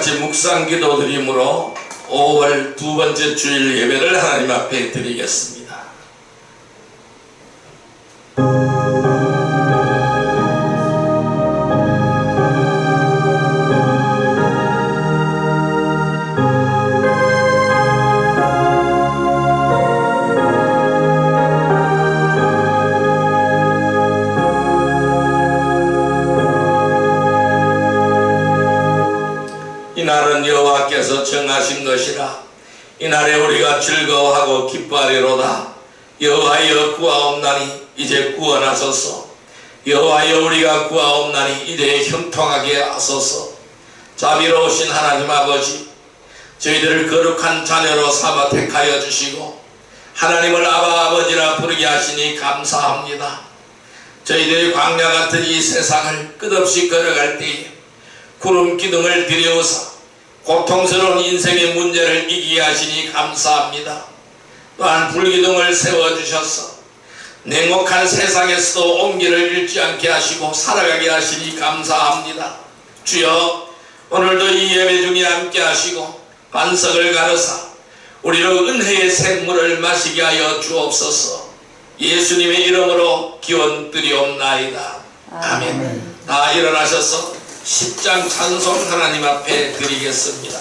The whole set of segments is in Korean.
같이 묵상 기도 드림으로 5월 두 번째 주일 예배를 하나님 앞에 드리겠습니다. 이날은 여호와께서 정하신 것이라. 이날에 우리가 즐거워하고 기뻐하리로다. 여호와여 구하옵나니 이제 구원하소서. 여호와여 우리가 구하옵나니 이제 형통하게 하소서. 자비로우신 하나님 아버지, 저희들을 거룩한 자녀로 삼아 택하여 주시고 하나님을 아바 아버지라 부르게 하시니 감사합니다. 저희들이 광야 같은 이 세상을 끝없이 걸어갈 때에 구름 기둥을 들여오사 고통스러운 인생의 문제를 이기게 하시니 감사합니다. 또한 불기둥을 세워주셔서 냉혹한 세상에서도 온기를 잃지 않게 하시고 살아가게 하시니 감사합니다. 주여, 오늘도 이 예배 중에 함께 하시고 반석을 가르사 우리로 은혜의 샘물을 마시게 하여 주옵소서. 예수님의 이름으로 기원 드리옵나이다. 아멘. 다 일어나셔서 10장 찬송 하나님 앞에 드리겠습니다.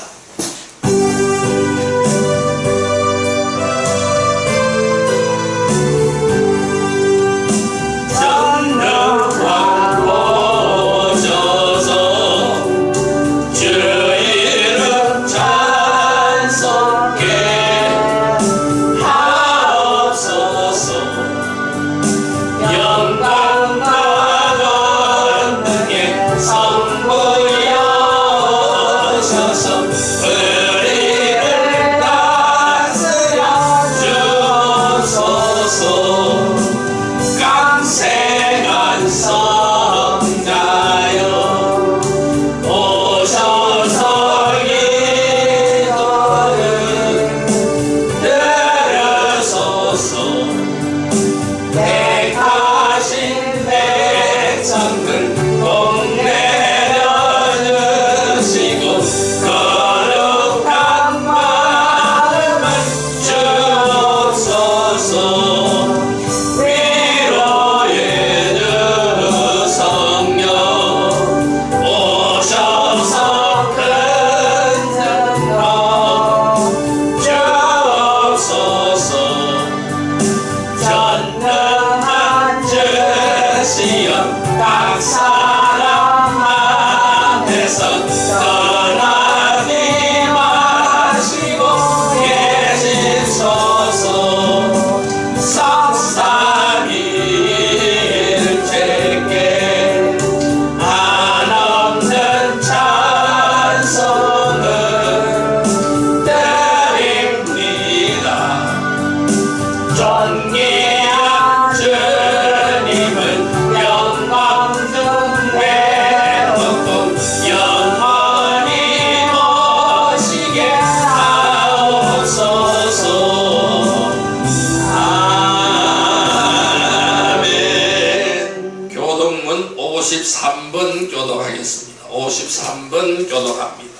교동문 53번 교독하겠습니다. 53번 교독합니다.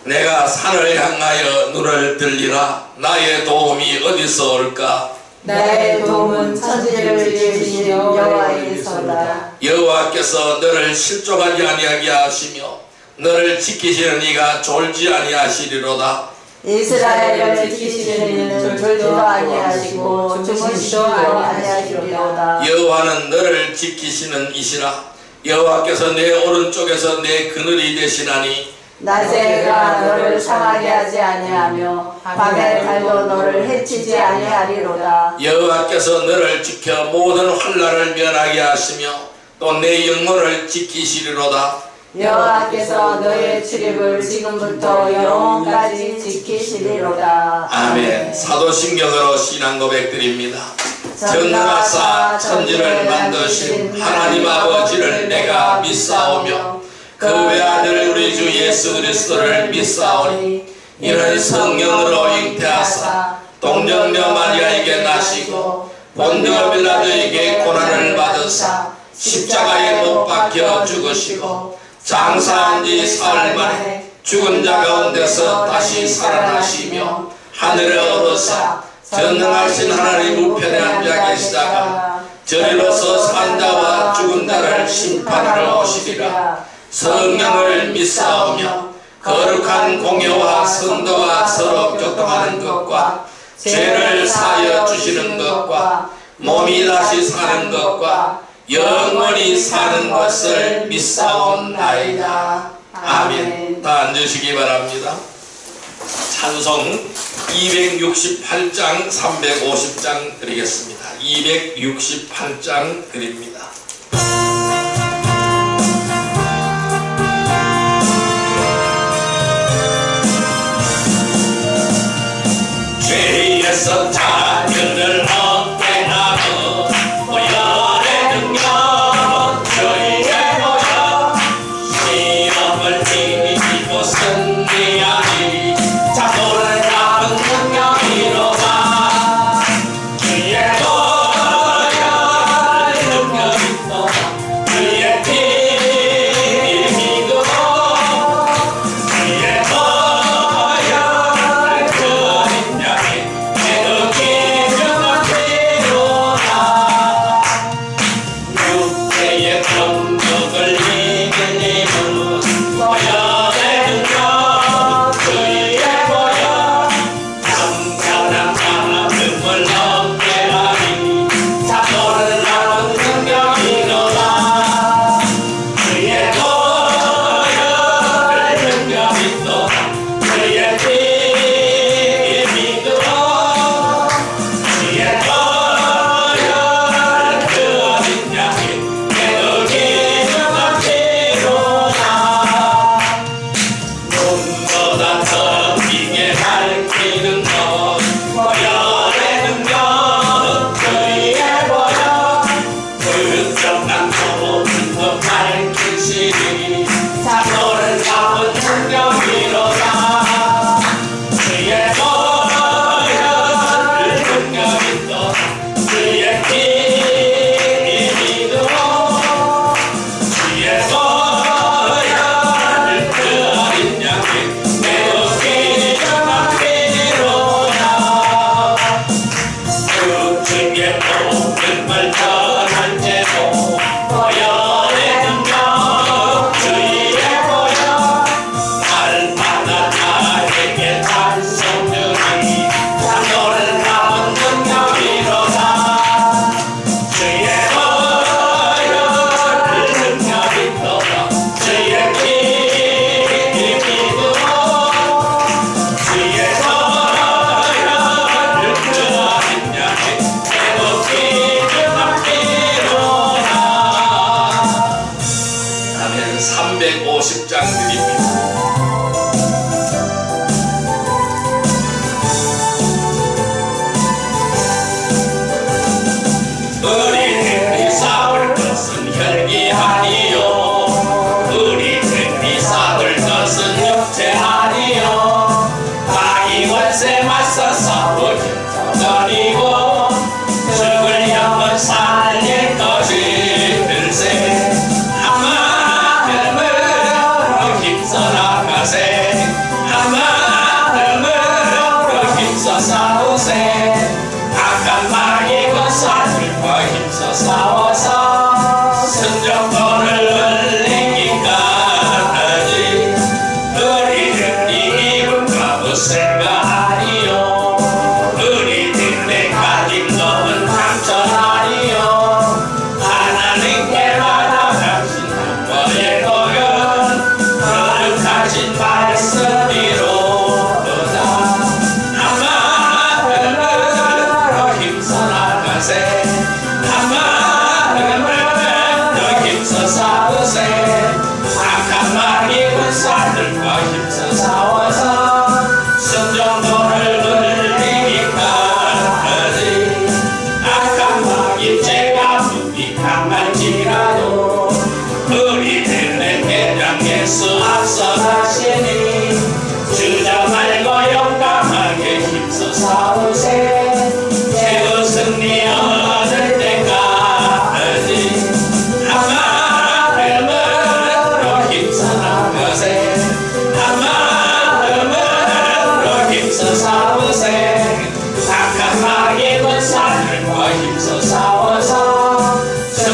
내가 산을 향하여 눈을 들리라. 나의 도움이 어디서 올까? 나의 도움은 천지를 지으신 여호와에게서다. 여호와께서 너를 실족하지 아니하게 하시며 너를 지키시는 이가 졸지 아니하시리로다. 이스라엘을 지키시는 이는 졸지도 아니하시고 주무시지도 아니하시리로다. 여호와는 너를 지키시는 이시라. 여호와께서 내 오른쪽에서 내 그늘이 되시나니 낮에가 너를 상하게 하지 아니하며 밤에 달도 너를 해치지 아니하리로다. 여호와께서 너를 지켜 모든 환난을 면하게 하시며 또 내 영혼을 지키시리로다. 여호와께서 너의 출입을 지금부터 영원까지 지키시리로다. 아멘. 사도신경으로 신앙 고백드립니다. 전능하사 천지를 만드신 하나님 아버지를 내가 믿사오며 그 외아들 우리 주 예수 그리스도를 믿사오니 이는 성령으로 잉태하사 동정녀 마리아에게 나시고 본디오 빌라도에게 고난을 받으사 십자가에 못 박혀 죽으시고 장사한 지 사흘 만에 죽은 자 가운데서 다시 살아나시며 하늘에 오르사 전능하신 하나님 우편에 앉아 계시다가 저리로서 산 자와 죽은 자를 심판하러 오시리라. 성령을 믿사오며 거룩한 공예와 성도와 서로 교통하는 것과 죄를 사하여 주시는 것과 몸이 다시 사는 것과 영원히 사는 것을 믿사옵나이다. 아멘. 다 앉으시기 바랍니다. 찬송 268장 350장 드리겠습니다. 268장 드립니다. 죄에서 자녀를 얻게 하고 보혈의 능력 저희에 모여 시험을 이기고 승리하리. 자손을 잡은 능력이로다. 주의 보혈의 능력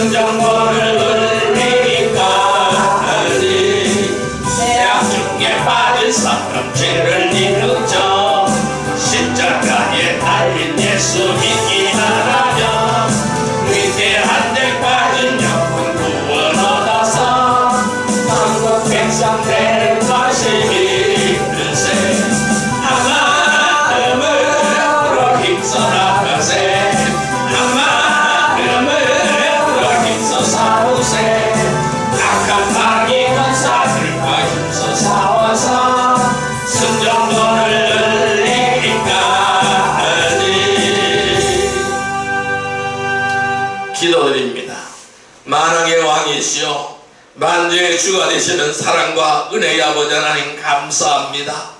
승정권을 늘리기까지 죄악 중에 빠진 사람 죄를 이루죠. 십자가에 달린 예수 믿기 바라며 위대한 데 빠진 영혼 구원 얻어서 천국 백성 될 것이 믿으세. 한마음으로 힘써 나가세. 한마음으로 힘써 싸우세. 악한 마귀 권사들과 힘써 싸워서 승정권을 늘리기까지. 기도드립니다. 만왕의 왕이시여 만주의 주가 되시는 사랑과 은혜의 아버지 하나님 감사합니다.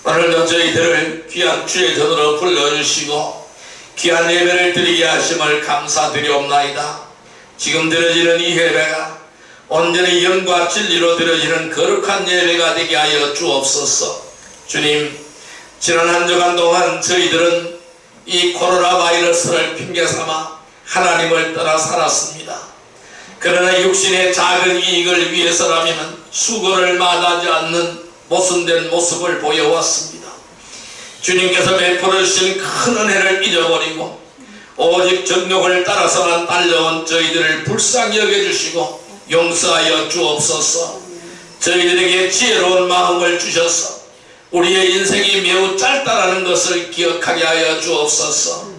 오늘도 저희들을 귀한 주의 전으로 불러주시고 귀한 예배를 드리게 하심을 감사드리옵나이다. 지금 드려지는 이 예배가 온전히 영과 진리로 드려지는 거룩한 예배가 되게 하여 주옵소서. 주님, 지난 한 주간 동안 저희들은 이 코로나 바이러스를 핑계삼아 하나님을 떠나 살았습니다. 그러나 육신의 작은 이익을 위해서라면 수고를 마다하지 않는 모순된 모습을 보여왔습니다. 주님께서 베풀어 주신 큰 은혜를 잊어버리고 오직 정욕을 따라서만 달려온 저희들을 불쌍히 여겨주시고 용서하여 주옵소서. 저희들에게 지혜로운 마음을 주셔서 우리의 인생이 매우 짧다라는 것을 기억하게 하여 주옵소서.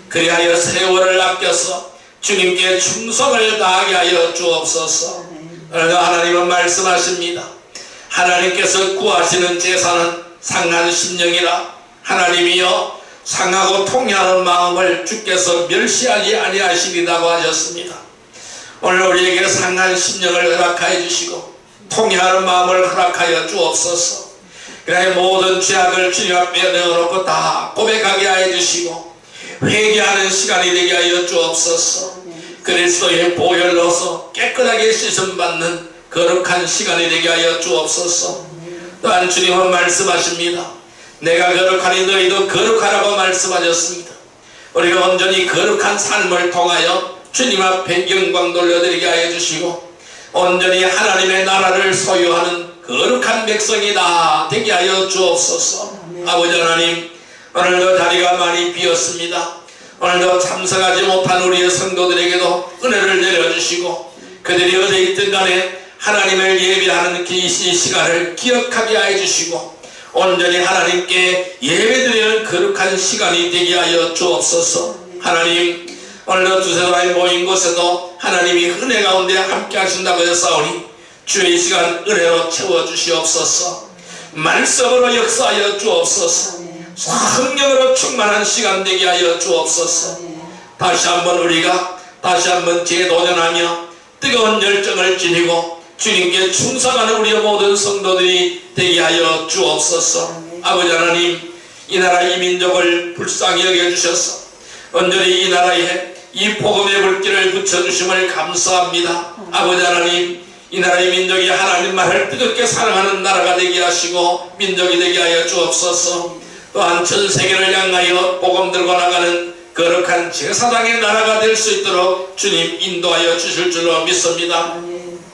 그리하여 세월을 아껴서 주님께 충성을 다하게 하여 주옵소서. 하나님은 말씀하십니다. 하나님께서 구하시는 제사는 상한 심령이라. 하나님이여 상하고 통회하는 마음을 주께서 멸시하지 아니하시리라고 하셨습니다. 오늘 우리에게 상한 심령을 허락하여 주시고 통회하는 마음을 허락하여 주옵소서. 그래 모든 죄악을 주님 앞에 내어놓고 다 고백하게 하여 주시고 회개하는 시간이 되게 하여 주옵소서. 그리스도의 보혈로서 깨끗하게 씻음받는 거룩한 시간이 되게 하여 주옵소서. 또한 주님은 말씀하십니다. 내가 거룩하니 너희도 거룩하라고 말씀하셨습니다. 우리가 온전히 거룩한 삶을 통하여 주님 앞에 영광 돌려드리게 하여 주시고 온전히 하나님의 나라를 소유하는 거룩한 백성이다 되게 하여 주옵소서. 아버지 하나님, 오늘도 자리가 많이 비었습니다. 오늘도 참석하지 못한 우리의 성도들에게도 은혜를 내려주시고 그들이 어디 있든 간에 하나님을 예배하는 이 시간을 기억하게 하여 주시고 온전히 하나님께 예배드리는 거룩한 시간이 되게 하여 주옵소서. 하나님, 오늘도 두세도에 모인 곳에도 하나님이 은혜 가운데 함께 하신다고 했사오니 주의 시간 은혜로 채워주시옵소서. 말씀으로 역사하여 주옵소서. 성령으로 충만한 시간 되게 하여 주옵소서. 다시 한번 우리가 다시 한번 재도전하며 뜨거운 열정을 지니고 주님께 충성하는 우리의 모든 성도들이 되게 하여 주옵소서. 아버지 하나님, 이 나라 이 민족을 불쌍히 여겨주셔서 온전히 이 나라에 이 복음의 불길을 붙여주심을 감사합니다. 아버지 하나님, 이 나라의 민족이 하나님만을 뜨겁게 사랑하는 나라가 되게 하시고 민족이 되게 하여 주옵소서. 또한 전 세계를 향하여 복음 들고 나가는 거룩한 제사장의 나라가 될 수 있도록 주님 인도하여 주실 줄로 믿습니다.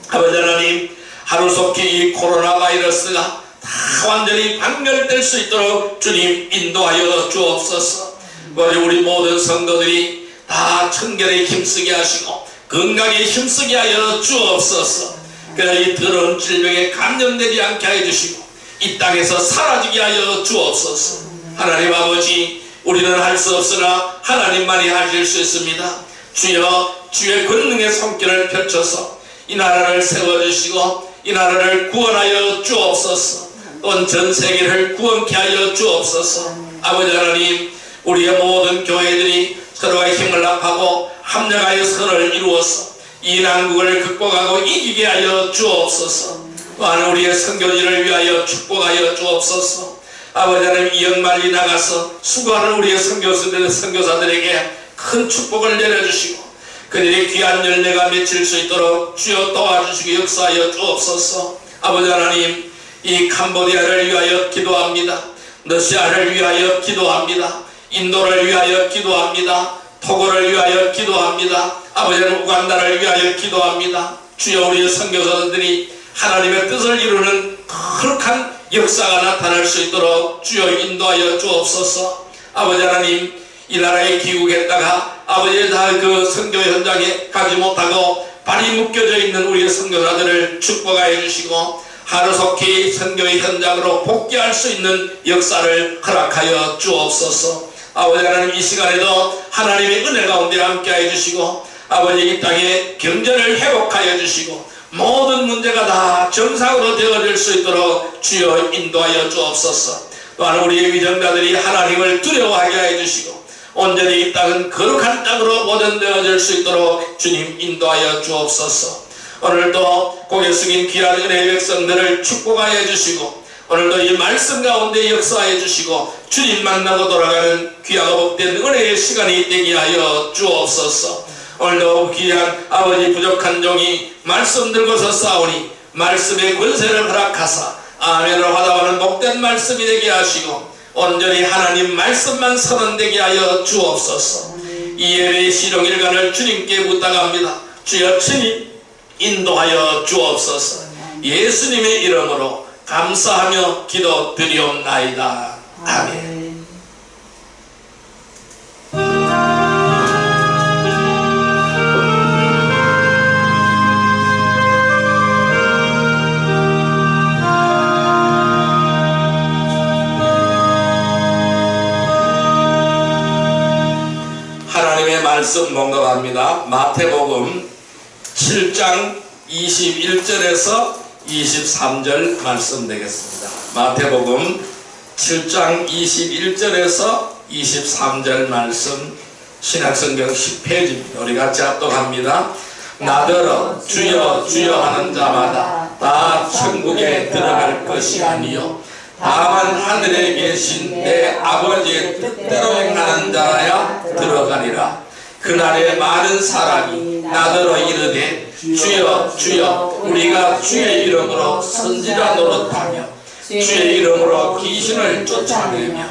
아버지 하나님, 하루속히 이 코로나 바이러스가 다 완전히 박멸될 수 있도록 주님 인도하여 주옵소서. 우리 모든 성도들이 다 청결에 힘쓰게 하시고 건강에 힘쓰게 하여 주옵소서. 그러나 이 더러운 질병에 감염되지 않게 하여 주시고 이 땅에서 사라지게 하여 주옵소서. 하나님 아버지, 우리는 할 수 없으나 하나님만이 하실 수 있습니다. 주여, 주의 권능의 손길을 펼쳐서 이 나라를 세워주시고 이 나라를 구원하여 주옵소서. 또 전 세계를 구원케 하여 주옵소서. 아버지 하나님, 우리의 모든 교회들이 서로가 힘을 합하고 합력하여 선을 이루어서 이 난국을 극복하고 이기게 하여 주옵소서. 또한 우리의 선교지를 위하여 축복하여 주옵소서. 아버지 하나님, 이 연말이 나가서 수고하는 우리의 선교사들에게 큰 축복을 내려주시고 그들의 귀한 열매가 맺힐 수 있도록 주여 도와주시고 역사하여 주옵소서. 아버지 하나님, 이 캄보디아를 위하여 기도합니다. 러시아를 위하여 기도합니다. 인도를 위하여 기도합니다. 토고를 위하여 기도합니다. 아버지는 우간다를 위하여 기도합니다. 주여, 우리의 선교사들이 하나님의 뜻을 이루는 거룩한 역사가 나타날 수 있도록 주여 인도하여 주옵소서. 아버지 하나님, 이 나라에 귀국했다가 아버지의 다 그 선교 현장에 가지 못하고 발이 묶여져 있는 우리의 선교사들을 축복하여 주시고 하루속히 선교의 현장으로 복귀할 수 있는 역사를 허락하여 주옵소서. 아버지 하나님, 이 시간에도 하나님의 은혜 가운데 함께하여 주시고 아버지 이 땅에 경제를 회복하여 주시고 모든 문제가 다 정상으로 되어질 수 있도록 주여 인도하여 주옵소서. 또한 우리의 위정자들이 하나님을 두려워하게 하여 주시고 온전히 이 땅은 거룩한 땅으로 보존되어질 수 있도록 주님 인도하여 주옵소서. 오늘도 고개 숙인 귀한 은혜의 백성들을 축복하여 주시고 오늘도 이 말씀 가운데 역사하여 주시고 주님 만나고 돌아가는 귀하고 복된 은혜의 시간이 되게 하여 주옵소서. 오늘도 귀한 아버지 부족한 종이 말씀 들고서 싸우니 말씀의 권세를 허락하사 아멘으로 화답하는 복된 말씀이 되게 하시고 온전히 하나님 말씀만 선언되게 하여 주옵소서. 이 예배의 시종일관을 주님께 부탁합니다. 주여 친히 인도하여 주옵소서. 예수님의 이름으로 감사하며 기도드리옵나이다. 아멘. 하나님의 말씀 봉독합니다. 마태복음 7장 21절에서 23절 말씀 되겠습니다. 마태복음 7장 21절에서 23절 말씀, 신약성경 10페이지입니다. 우리 같이 합독합니다. 나더러 주여 주여 하는 자마다 다 천국에 들어갈 것이 아니요 다만 하늘에 계신 내 아버지의 뜻대로 행하는 자라야 들어가리라. 그날에 많은 사람이 나더러 이르되 주여 주여 우리가 주의 이름으로 선지자 노릇하며 주의 이름으로 귀신을 쫓아내며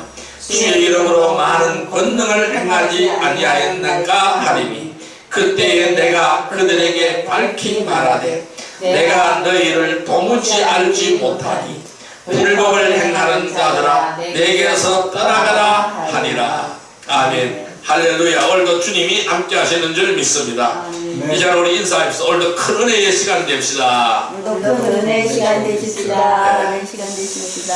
주의 이름으로 많은 권능을 행하지 아니하였는가 하리니 그때에 내가 그들에게 밝히 말하되 내가 너희를 도무지 알지 못하니 불법을 행하는 자들아 내게서 떠나가라 하니라. 아멘. 할렐루야. 오늘도 주님이 함께 하시는 줄 믿습니다. 이 시간 우리 인사합시다. 오늘도 큰 은혜의 시간 됩시다. 오늘도 큰 은혜의 시간 되십시다. 시간 되십시다.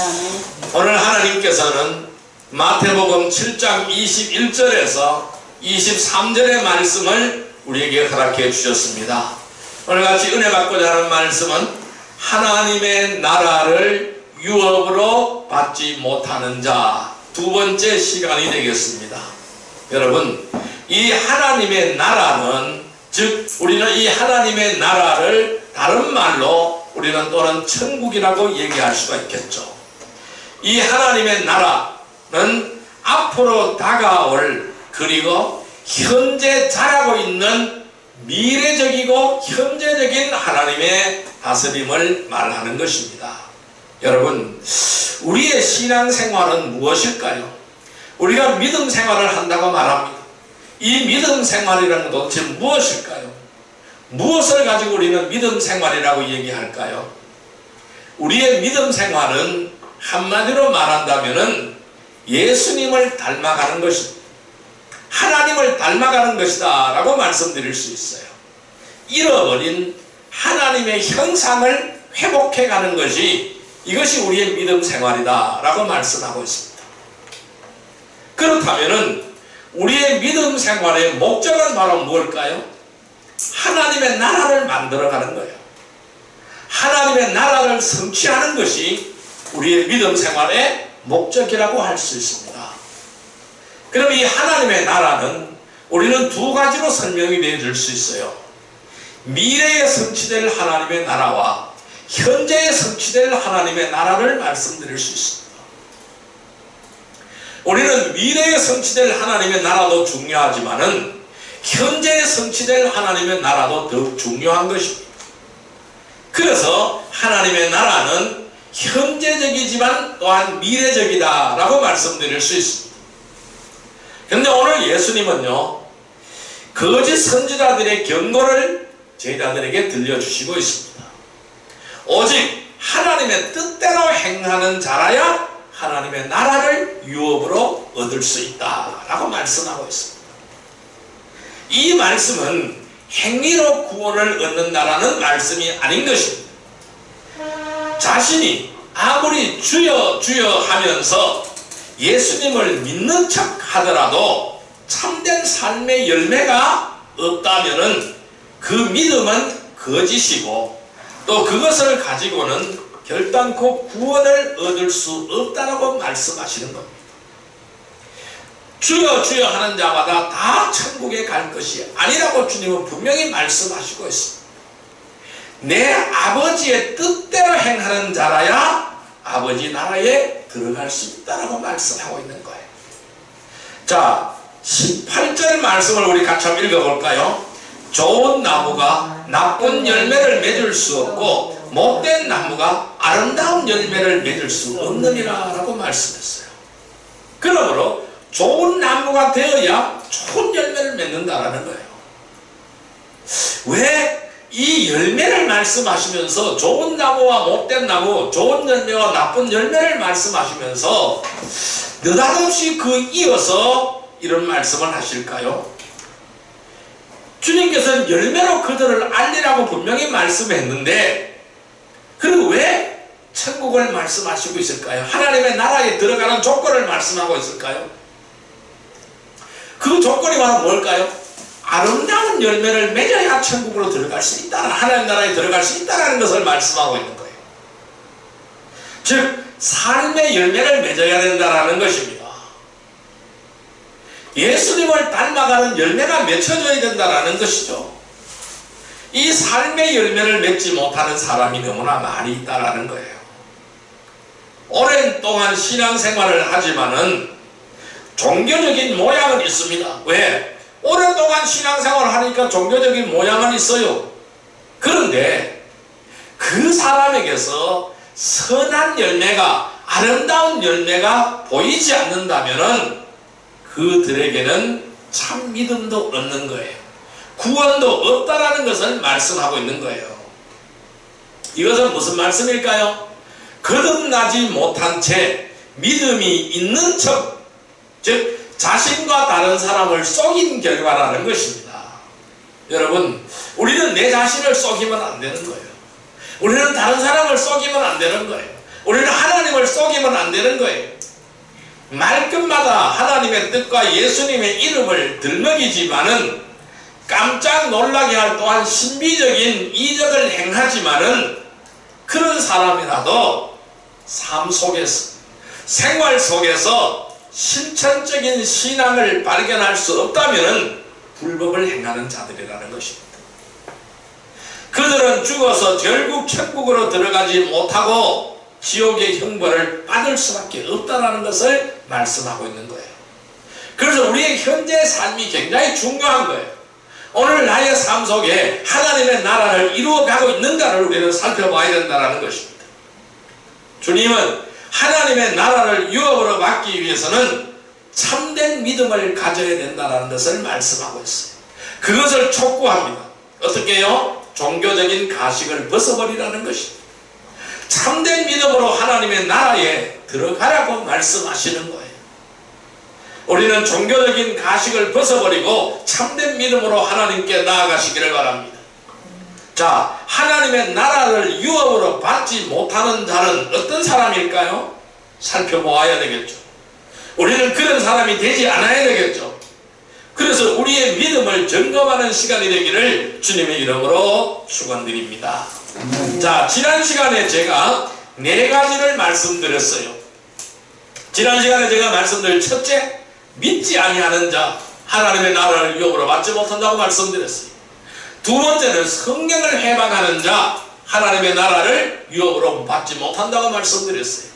오늘 하나님께서는 마태복음 7장 21절에서 23절의 말씀을 우리에게 허락해 주셨습니다. 오늘 같이 은혜 받고자 하는 말씀은 하나님의 나라를 유업으로 받지 못하는 자, 두 번째 시간이 되겠습니다. 여러분, 이 하나님의 나라는, 즉 우리는 이 하나님의 나라를 다른 말로 우리는 또는 천국이라고 얘기할 수가 있겠죠. 이 하나님의 나라는 앞으로 다가올, 그리고 현재 자라고 있는 미래적이고 현재적인 하나님의 다스림을 말하는 것입니다. 여러분, 우리의 신앙생활은 무엇일까요? 우리가 믿음 생활을 한다고 말합니다. 이 믿음 생활이라는 건 도대체 무엇일까요? 무엇을 가지고 우리는 믿음 생활이라고 얘기할까요? 우리의 믿음 생활은 한마디로 말한다면 예수님을 닮아가는 것입니다. 하나님을 닮아가는 것이다 라고 말씀드릴 수 있어요. 잃어버린 하나님의 형상을 회복해가는 것이, 이것이 우리의 믿음 생활이다 라고 말씀하고 있습니다. 그렇다면 우리의 믿음 생활의 목적은 바로 무엇일까요? 하나님의 나라를 만들어가는 거예요. 하나님의 나라를 성취하는 것이 우리의 믿음 생활의 목적이라고 할 수 있습니다. 그럼 이 하나님의 나라는 우리는 두 가지로 설명이 되어줄 수 있어요. 미래에 성취될 하나님의 나라와 현재에 성취될 하나님의 나라를 말씀드릴 수 있습니다. 우리는 미래에 성취될 하나님의 나라도 중요하지만은 현재에 성취될 하나님의 나라도 더욱 중요한 것입니다. 그래서 하나님의 나라는 현재적이지만 또한 미래적이다 라고 말씀드릴 수 있습니다. 그런데 오늘 예수님은요, 거짓 선지자들의 경고를 제자들에게 들려주시고 있습니다. 오직 하나님의 뜻대로 행하는 자라야 하나님의 나라를 유업으로 얻을 수 있다라고 말씀하고 있습니다. 이 말씀은 행위로 구원을 얻는다라는 말씀이 아닌 것입니다. 자신이 아무리 주여 주여 하면서 예수님을 믿는 척 하더라도 참된 삶의 열매가 없다면 그 믿음은 거짓이고 또 그것을 가지고는 결단코 구원을 얻을 수 없다라고 말씀하시는 겁니다. 주여 주여 하는 자마다 다 천국에 갈 것이 아니라고 주님은 분명히 말씀하시고 있습니다. 내 아버지의 뜻대로 행하는 자라야 아버지 나라에 들어갈 수 있다라고 말씀하고 있는 거예요. 자, 18절 말씀을 우리 같이 한번 읽어볼까요? 좋은 나무가 나쁜 열매를 맺을 수 없고 못된 나무가 아름다운 열매를 맺을 수 없느니라 라고 말씀했어요. 그러므로 좋은 나무가 되어야 좋은 열매를 맺는다라는 거예요. 왜 이 열매를 말씀하시면서 좋은 나무와 못된 나무, 좋은 열매와 나쁜 열매를 말씀하시면서 느닷없이 그 이어서 이런 말씀을 하실까요? 주님께서는 열매로 그들을 알리라고 분명히 말씀했는데 그리고 왜 천국을 말씀하시고 있을까요? 하나님의 나라에 들어가는 조건을 말씀하고 있을까요? 그 조건이 바로 뭘까요? 아름다운 열매를 맺어야 천국으로 들어갈 수 있다, 하나님 나라에 들어갈 수 있다는 것을 말씀하고 있는 거예요. 즉 삶의 열매를 맺어야 된다는 것입니다. 예수님을 닮아가는 열매가 맺혀져야 된다는 것이죠. 이 삶의 열매를 맺지 못하는 사람이 너무나 많이 있다는 거예요. 오랜 동안 신앙생활을 하지만은 종교적인 모양은 있습니다. 왜? 오랫동안 신앙생활을 하니까 종교적인 모양은 있어요. 그런데 그 사람에게서 선한 열매가, 아름다운 열매가 보이지 않는다면은 그들에게는 참 믿음도 없는 거예요. 구원도 없다라는 것을 말씀하고 있는 거예요. 이것은 무슨 말씀일까요? 거듭나지 못한 채 믿음이 있는 척, 즉 자신과 다른 사람을 속인 결과라는 것입니다. 여러분, 우리는 내 자신을 속이면 안 되는 거예요. 우리는 다른 사람을 속이면 안 되는 거예요. 우리는 하나님을 속이면 안 되는 거예요. 말끝마다 하나님의 뜻과 예수님의 이름을 들먹이지만은 깜짝 놀라게 할 또한 신비적인 이적을 행하지만은 그런 사람이라도 삶 속에서, 생활 속에서 실천적인 신앙을 발견할 수 없다면 불법을 행하는 자들이라는 것입니다. 그들은 죽어서 결국 천국으로 들어가지 못하고 지옥의 형벌을 받을 수밖에 없다는 것을 말씀하고 있는 거예요. 그래서 우리의 현재 삶이 굉장히 중요한 거예요. 오늘 나의 삶 속에 하나님의 나라를 이루어가고 있는가를 우리는 살펴봐야 된다는 것입니다. 주님은 하나님의 나라를 유업으로 받기 위해서는 참된 믿음을 가져야 된다는 것을 말씀하고 있어요. 그것을 촉구합니다. 어떻게 해요? 종교적인 가식을 벗어버리라는 것입니다. 참된 믿음으로 하나님의 나라에 들어가라고 말씀하시는 거예요. 우리는 종교적인 가식을 벗어버리고 참된 믿음으로 하나님께 나아가시기를 바랍니다. 자, 하나님의 나라를 유업으로 받지 못하는 자는 어떤 사람일까요? 살펴보아야 되겠죠. 우리는 그런 사람이 되지 않아야 되겠죠. 그래서 우리의 믿음을 점검하는 시간이 되기를 주님의 이름으로 축원드립니다. 자, 지난 시간에 제가 4가지를 말씀드렸어요. 지난 시간에 제가 말씀드린 첫째, 믿지 아니하는 자, 하나님의 나라를 유업으로 받지 못한다고 말씀드렸어요. 두 번째는 성경을 해방하는 자, 하나님의 나라를 유업으로 받지 못한다고 말씀드렸어요.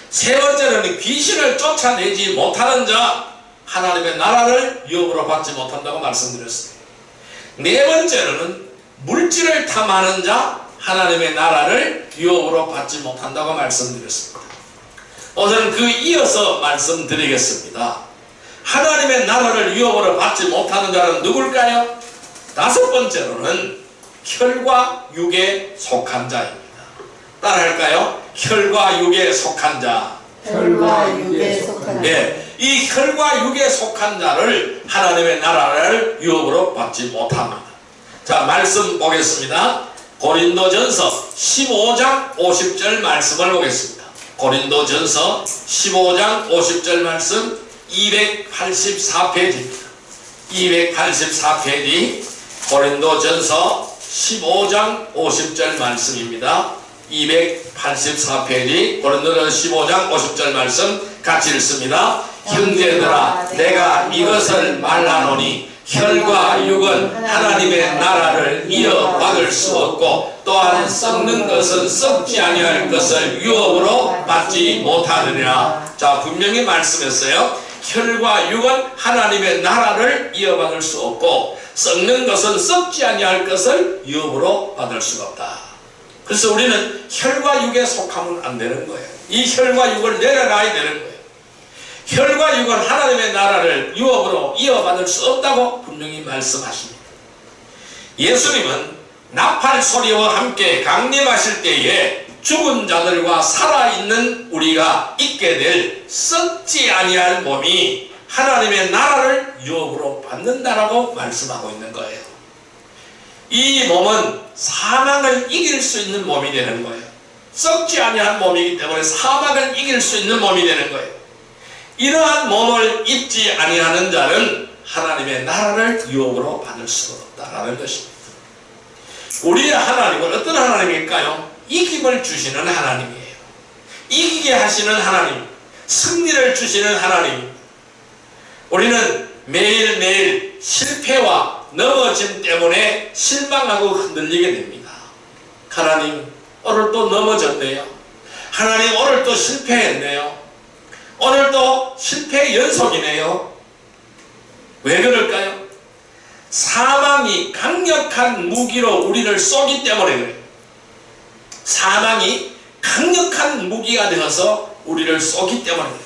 세 번째는 귀신을 쫓아내지 못하는 자, 하나님의 나라를 유업으로 받지 못한다고 말씀드렸어요. 네 번째는 물질을 탐하는 자, 하나님의 나라를 유업으로 받지 못한다고 말씀드렸습니다. 오늘은 그 이어서 말씀드리겠습니다. 하나님의 나라를 유업으로 받지 못하는 자는 누굴까요? 다섯 번째로는 혈과 육에 속한 자입니다. 따라할까요? 혈과 육에 속한 자. 혈과 육에 속한 자. 예, 이 혈과 육에 속한 자를 하나님의 나라를 유업으로 받지 못합니다. 자, 말씀 보겠습니다. 고린도전서 15장 50절 말씀을 보겠습니다. 고린도전서 15장 50절 말씀 284페이지입니다. 284페이지 고린도전서 15장 50절 말씀입니다. 284페이지 고린도전서 15장 50절 말씀 같이 읽습니다. 형제들아, 내가 이것을 말하노니 혈과 육은 하나님의 나라를 이어받을 수 없고 또한 썩는 것은 썩지 아니할 것을 유업으로 받지 못하느니라. 자, 분명히 말씀했어요. 혈과 육은 하나님의 나라를 이어받을 수 없고 썩는 것은 썩지 아니할 것을 유업으로 받을 수가 없다. 그래서 우리는 혈과 육에 속하면 안 되는 거예요. 이 혈과 육을 내려놔야 되는 거예요. 혈과 육은 하나님의 나라를 유업으로 이어받을 수 없다고 분명히 말씀하십니다. 예수님은 나팔 소리와 함께 강림하실 때에 죽은 자들과 살아있는 우리가 있게 될 썩지 아니할 몸이 하나님의 나라를 유업으로 받는다라고 말씀하고 있는 거예요. 이 몸은 사망을 이길 수 있는 몸이 되는 거예요. 썩지 아니한 몸이기 때문에 사망을 이길 수 있는 몸이 되는 거예요. 이러한 몸을 입지 아니하는 자는 하나님의 나라를 유업으로 받을 수가 없다라는 것입니다. 우리의 하나님은 어떤 하나님일까요? 이김을 주시는 하나님이에요. 이기게 하시는 하나님, 승리를 주시는 하나님. 우리는 매일매일 실패와 넘어짐 때문에 실망하고 흔들리게 됩니다. 하나님, 오늘 또 넘어졌네요. 하나님, 오늘 또 실패했네요. 오늘 또 실패 연속이네요. 왜 그럴까요? 사망이 강력한 무기로 우리를 쏘기 때문에 그래요. 사망이 강력한 무기가 되어서 우리를 쏘기 때문에 그래요.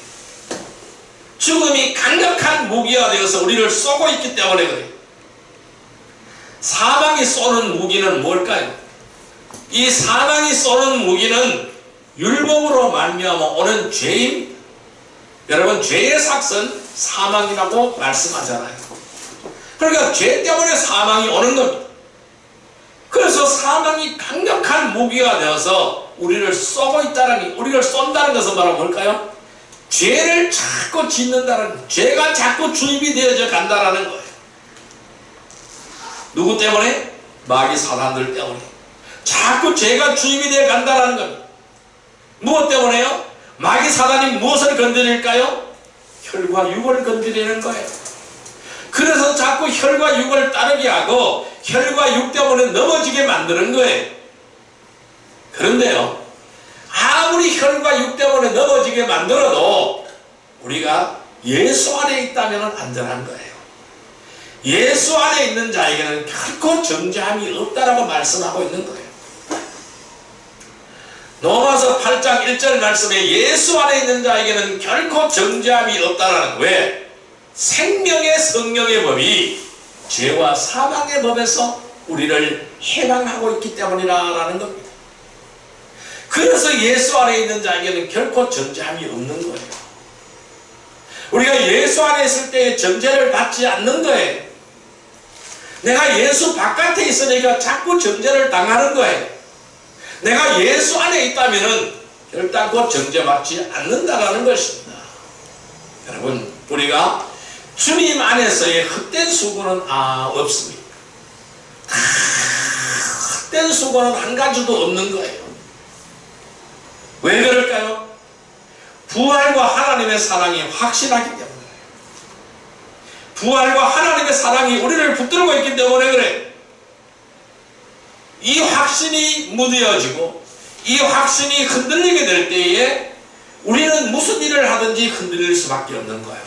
죽음이 강력한 무기가 되어서 우리를 쏘고 있기 때문에 그래요. 사망이 쏘는 무기는 뭘까요? 이 사망이 쏘는 무기는 율법으로 말미암아 오는 죄입니다. 여러분, 죄의 삭은 사망이라고 말씀하잖아요. 그러니까 죄 때문에 사망이 오는 겁니다. 그래서 사망이 강력한 무기가 되어서 우리를 쏘고 있다는, 우리를 쏜다는 것은 바로 뭘까요? 죄를 자꾸 짓는다는, 죄가 자꾸 주입이 되어져 간다라는 거예요. 누구 때문에? 마귀 사단들 때문에. 자꾸 죄가 주입이 되어 간다라는 겁니다. 무엇 때문에요? 마귀 사단이 무엇을 건드릴까요? 혈과 육을 건드리는 거예요. 그래서 자꾸 혈과 육을 따르게 하고 혈과 육 때문에 넘어지게 만드는 거예요. 그런데요, 아무리 혈과 육 때문에 넘어지게 만들어도 우리가 예수 안에 있다면 안전한 거예요. 예수 안에 있는 자에게는 결코 정죄함이 없다라고 말씀하고 있는 거예요. 로마서 8장 1절 말씀에 예수 안에 있는 자에게는 결코 정죄함이 없다라는, 왜? 생명의 성령의 법이 죄와 사망의 법에서 우리를 해방하고 있기 때문이라는 겁니다. 그래서 예수 안에 있는 자에게는 결코 정죄함이 없는 거예요. 우리가 예수 안에 있을 때 정죄를 받지 않는 거예요. 내가 예수 바깥에 있으니까 자꾸 정죄를 당하는 거예요. 내가 예수 안에 있다면 결단코 정죄받지 않는다라는 것입니다. 여러분, 우리가 주님 안에서의 헛된 수고는 없습니다. 헛된 수고는 한 가지도 없는 거예요. 왜 그럴까요? 부활과 하나님의 사랑이 확실하기 때문에 그래요. 부활과 하나님의 사랑이 우리를 붙들고 있기 때문에 그래요. 이 확신이 무뎌지고 이 확신이 흔들리게 될 때에 우리는 무슨 일을 하든지 흔들릴 수밖에 없는 거예요.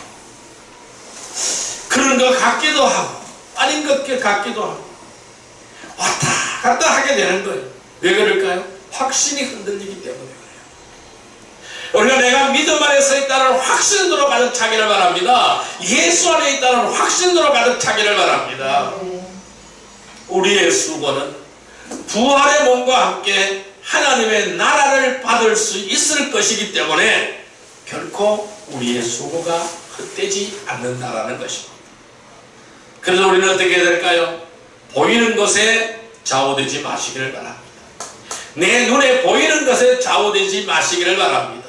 그런 것 같기도 하고 아닌 것 같기도 하고 왔다 갔다 하게 되는 거예요. 왜 그럴까요? 확신이 흔들리기 때문에 그래요. 우리가 내가 믿음 안에 서 있다는 확신으로 가득 차기를 바랍니다. 예수 안에 있다는 확신으로 가득 차기를 바랍니다. 우리의 수고는 부활의 몸과 함께 하나님의 나라를 받을 수 있을 것이기 때문에 결코 우리의 수고가 헛되지 않는다라는 것입니다. 그래서 우리는 어떻게 해야 될까요? 보이는 것에 좌우되지 마시기를 바랍니다. 내 눈에 보이는 것에 좌우되지 마시기를 바랍니다.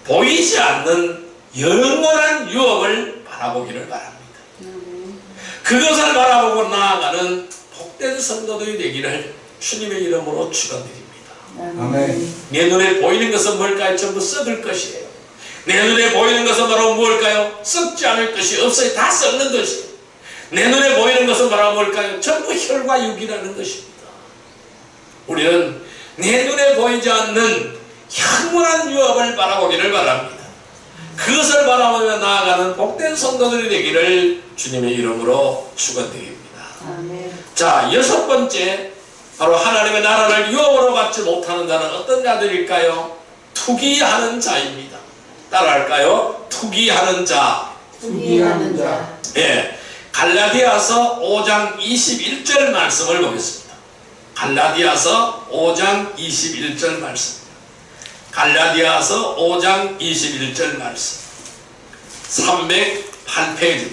보이지 않는 영원한 유업을 바라보기를 바랍니다. 그것을 바라보고 나아가는 복된 성도들이 되기를 주님의 이름으로 축원드립니다. 아멘. 내 눈에 보이는 것은 뭘까요? 전부 썩을 것이에요. 내 눈에 보이는 것은 바로 무엇일까요? 썩지 않을 것이 없어요. 다 썩는 것이에요. 내 눈에 보이는 것은 바로 뭘까요? 전부 혈과 육이라는 것입니다. 우리는 내 눈에 보이지 않는 영원한 유업을 바라보기를 바랍니다. 그것을 바라보며 나아가는 복된 성도들이 되기를 주님의 이름으로 축원드립니다. 아멘. 자, 여섯 번째, 바로 하나님의 나라를 유업으로 받지 못하는 자는 어떤 자들일까요? 투기하는 자입니다. 따라할까요? 투기하는 자. 투기하는 자. 예, 갈라디아서 5장 21절 말씀을 보겠습니다. 갈라디아서 5장 21절 말씀. 갈라디아서 5장 21절 말씀. 308페이지.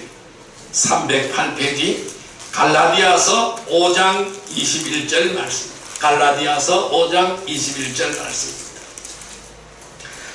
308페이지. 갈라디아서 5장 21절 말씀. 갈라디아서 5장 21절 말씀입니다.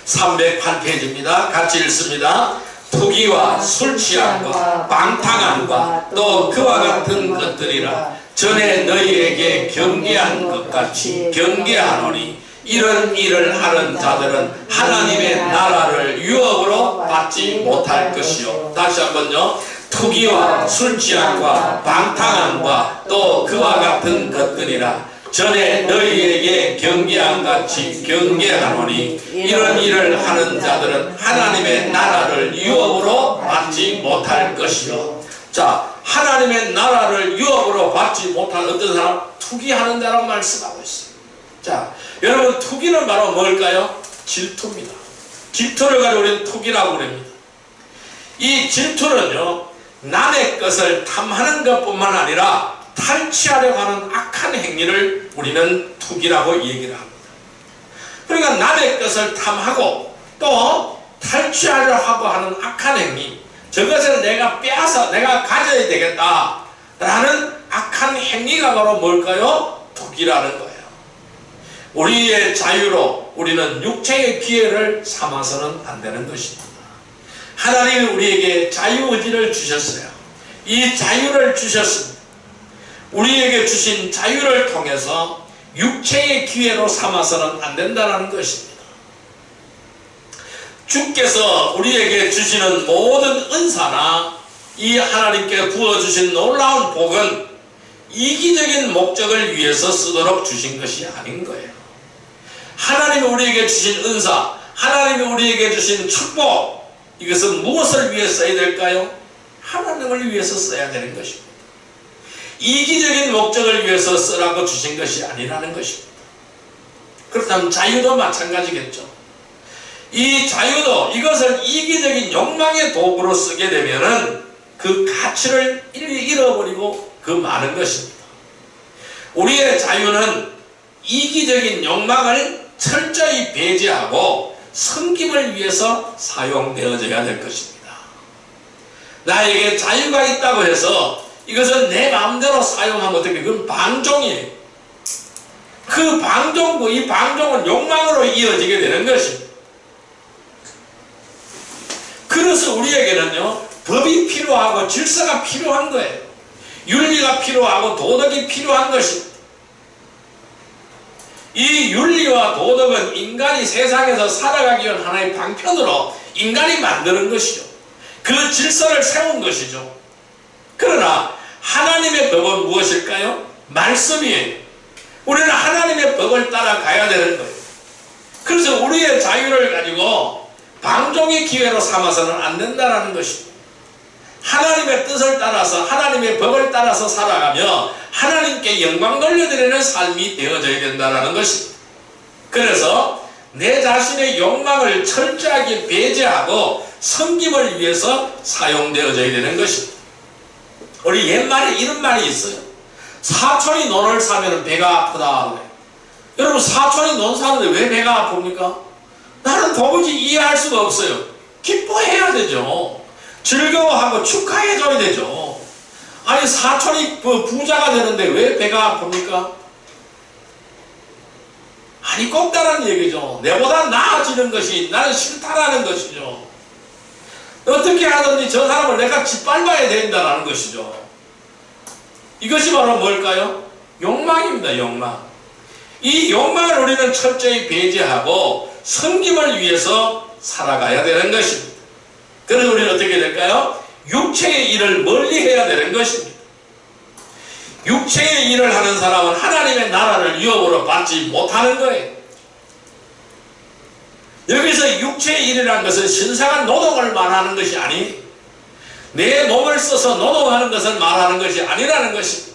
308페이지입니다. 같이 읽습니다. 투기와 술 취함과 방탕함과 또 그와 같은 것들이라 전에 너희에게 경계한 것 같이 경계하노니 이런 일을 하는 자들은 하나님의 나라를 유업으로 받지 못할 것이요. 다시 한번요. 투기와 술 취함과 방탕함과 또 그와 같은 것들이라 전에 너희에게 경계한 같이 경계하노니 이런 일을 하는 자들은 하나님의 나라를 유업으로 받지 못할 것이요. 자, 하나님의 나라를 유업으로 받지 못할 어떤 사람? 투기하는 자라고 말씀하고 있어요. 자, 여러분, 투기는 바로 뭘까요? 질투입니다. 질투를 가지고 우리는 투기라고 그럽니다. 이 질투는요, 남의 것을 탐하는 것뿐만 아니라 탈취하려고 하는 악한 행위를 우리는 투기라고 얘기를 합니다. 그러니까 남의 것을 탐하고 또 탈취하려고 하는 악한 행위, 저것을 내가 빼앗아 내가 가져야 되겠다라는 악한 행위가 바로 뭘까요? 투기라는 거예요. 우리의 자유로 우리는 육체의 기회를 삼아서는 안 되는 것입니다. 하나님이 우리에게 자유의지를 주셨어요. 이 자유를 주셨습니다. 우리에게 주신 자유를 통해서 육체의 기회로 삼아서는 안 된다는 것입니다. 주께서 우리에게 주시는 모든 은사나 이 하나님께 부어주신 놀라운 복은 이기적인 목적을 위해서 쓰도록 주신 것이 아닌 거예요. 하나님이 우리에게 주신 은사, 하나님이 우리에게 주신 축복, 이것은 무엇을 위해 써야 될까요? 하나님을 위해서 써야 되는 것입니다. 이기적인 목적을 위해서 쓰라고 주신 것이 아니라는 것입니다. 그렇다면 자유도 마찬가지겠죠. 이 자유도 이것을 이기적인 욕망의 도구로 쓰게 되면은 그 가치를 잃어버리고 그 많은 것입니다. 우리의 자유는 이기적인 욕망을 철저히 배제하고 섬김을 위해서 사용되어져야 될 것입니다. 나에게 자유가 있다고 해서 이것은 내 마음대로 사용하면 어떻게, 그건 방종이에요. 그 방종고 이 방종은 욕망으로 이어지게 되는 것입니다. 그래서 우리에게는요, 법이 필요하고 질서가 필요한 거예요. 윤리가 필요하고 도덕이 필요한 것입니다. 이 윤리와 도덕은 인간이 세상에서 살아가기 위한 하나의 방편으로 인간이 만드는 것이죠. 그 질서를 세운 것이죠. 그러나 하나님의 법은 무엇일까요? 말씀이에요. 우리는 하나님의 법을 따라가야 되는 거예요. 그래서 우리의 자유를 가지고 방종의 기회로 삼아서는 안 된다는 것입니다. 하나님의 뜻을 따라서 하나님의 법을 따라서 살아가며 하나님께 영광 돌려드리는 삶이 되어져야 된다는 것입니다. 그래서 내 자신의 욕망을 철저하게 배제하고 섬김을 위해서 사용되어져야 되는 것입니다. 우리 옛말에 이런 말이 있어요. 사촌이 논을 사면 배가 아프다. 여러분, 사촌이 논 사는데 왜 배가 아픕니까? 나는 도무지 이해할 수가 없어요. 기뻐해야 되죠. 즐거워하고 축하해줘야 되죠. 아니, 사촌이 부자가 되는데 왜 배가 아픕니까? 아니, 꼭 다른 얘기죠. 내보다 나아지는 것이 나는 싫다라는 것이죠. 어떻게 하든지 저 사람을 내가 짓밟아야 된다는 것이죠. 이것이 바로 뭘까요? 욕망입니다. 욕망. 이 욕망을 우리는 철저히 배제하고 섬김을 위해서 살아가야 되는 것입니다. 그래서 우리는 어떻게 될까요? 육체의 일을 멀리 해야 되는 것입니다. 육체의 일을 하는 사람은 하나님의 나라를 유업으로 받지 못하는 거예요. 여기서 육체의 일이라는 것은 신성한 노동을 말하는 것이 아니, 내 몸을 써서 노동하는 것을 말하는 것이 아니라는 것입니다.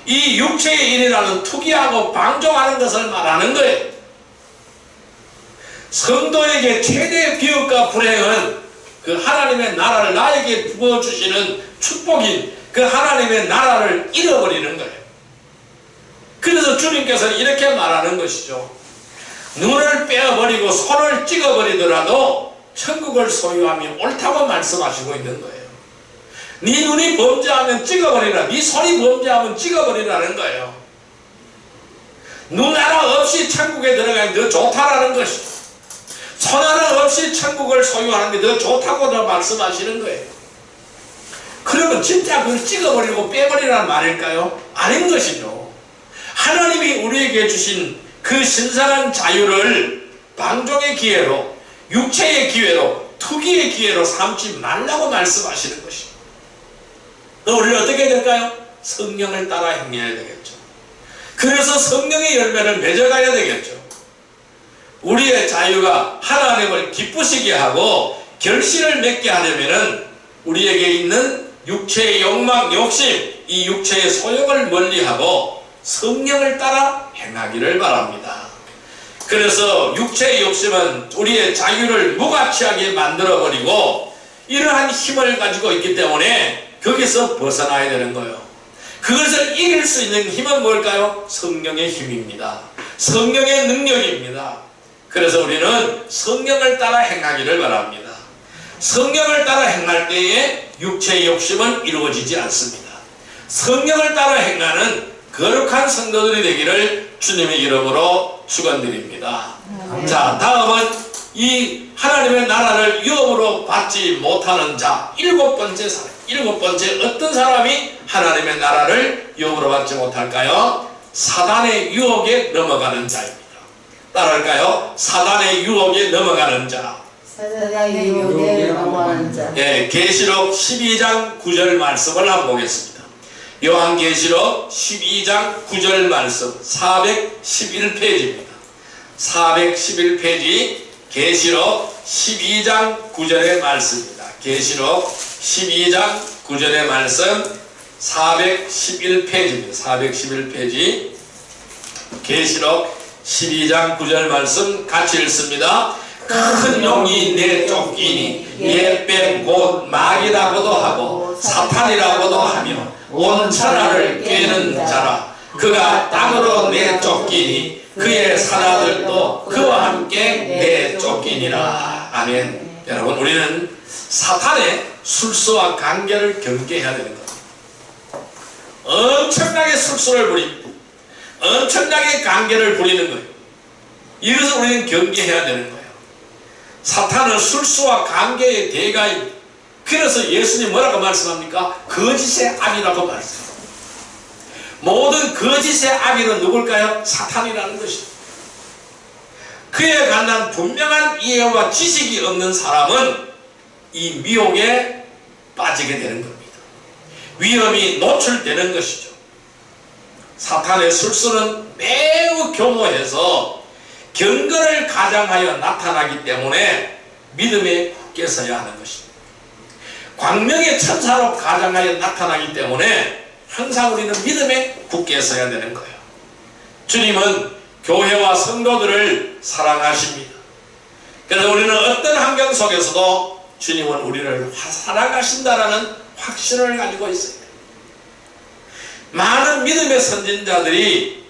이 육체의 일이라는 투기하고 방종하는 것을 말하는 거예요. 성도에게 최대의 비극과 불행은 그 하나님의 나라를 나에게 부어주시는 축복인 그 하나님의 나라를 잃어버리는 거예요. 그래서 주님께서는 이렇게 말하는 것이죠. 눈을 빼어버리고 손을 찍어버리더라도 천국을 소유하면 옳다고 말씀하시고 있는 거예요. 네 눈이 범죄하면 찍어버리라. 네 손이 범죄하면 찍어버리라는 거예요. 눈 하나 없이 천국에 들어가면 더 좋다라는 것이죠. 손 하나 없이 천국을 소유하는 게 더 좋다고 말씀하시는 거예요. 그러면 진짜 그걸 찍어버리고 빼버리라는 말일까요? 아닌 것이죠. 하나님이 우리에게 주신 그 신성한 자유를 방종의 기회로, 육체의 기회로, 투기의 기회로 삼지 말라고 말씀하시는 것입니다. 우리는 어떻게 될까요? 성령을 따라 행해야 되겠죠. 그래서 성령의 열매를 맺어가야 되겠죠. 우리의 자유가 하나님을 기쁘시게 하고 결실을 맺게 하려면은 우리에게 있는 육체의 욕망, 욕심, 이 육체의 소욕을 멀리하고 성령을 따라 행하기를 바랍니다. 그래서 육체의 욕심은 우리의 자유를 무가치하게 만들어버리고 이러한 힘을 가지고 있기 때문에 거기서 벗어나야 되는 거예요. 그것을 이길 수 있는 힘은 뭘까요? 성령의 힘입니다. 성령의 능력입니다. 그래서 우리는 성령을 따라 행하기를 바랍니다. 성령을 따라 행할 때에 육체의 욕심은 이루어지지 않습니다. 성령을 따라 행하는 거룩한 성도들이 되기를 주님의 이름으로 축원드립니다. 자, 다음은 이 하나님의 나라를 유업으로 받지 못하는 자, 일곱 번째 사람. 일곱 번째, 어떤 사람이 하나님의 나라를 유업으로 받지 못할까요? 사단의 유혹에 넘어가는 자입니다. 따라할까요? 사단의 유혹에 넘어가는 자. 사단의 유혹에 넘어가는 자. 예, 계시록 12장 9절 말씀을 한번 보겠습니다. 요한계시록 12장 9절 말씀 411페이지입니다. 411페이지 계시록 12장 9절의 말씀입니다. 계시록 12장 9절의 말씀 411페이지입니다. 411페이지 계시록 12장 9절 말씀 같이 읽습니다. 큰 용이 내쫓기니 옛뱀 곧 마귀라고도 하고 사탄이라고도 하며 온 천하를 꿰는 자라. 그가 땅으로 내쫓기니 그의 사라들도 그와 함께 내쫓기니라. 아멘. 여러분, 우리는 사탄의 술수와 관계를 경계해야 되는 겁니다. 엄청나게 술수를 부립니다. 엄청나게 관계를 부리는 거예요. 이것을 우리는 경계해야 되는 거예요. 사탄은 술수와 관계의 대가입니다. 그래서 예수님 뭐라고 말씀합니까? 거짓의 악이라고 말씀합니다. 모든 거짓의 악인은 누굴까요? 사탄이라는 것입니다. 그에 관한 분명한 이해와 지식이 없는 사람은 이 미혹에 빠지게 되는 겁니다. 위험이 노출되는 것이죠. 사탄의 술수는 매우 교모해서 경건을 가장하여 나타나기 때문에 믿음에 굳게 서야 하는 것입니다. 광명의 천사로 가장하여 나타나기 때문에 항상 우리는 믿음에 굳게 서야 되는 거예요. 주님은 교회와 성도들을 사랑하십니다. 그래서 우리는 어떤 환경 속에서도 주님은 우리를 사랑하신다라는 확신을 가지고 있어요. 많은 믿음의 선진자들이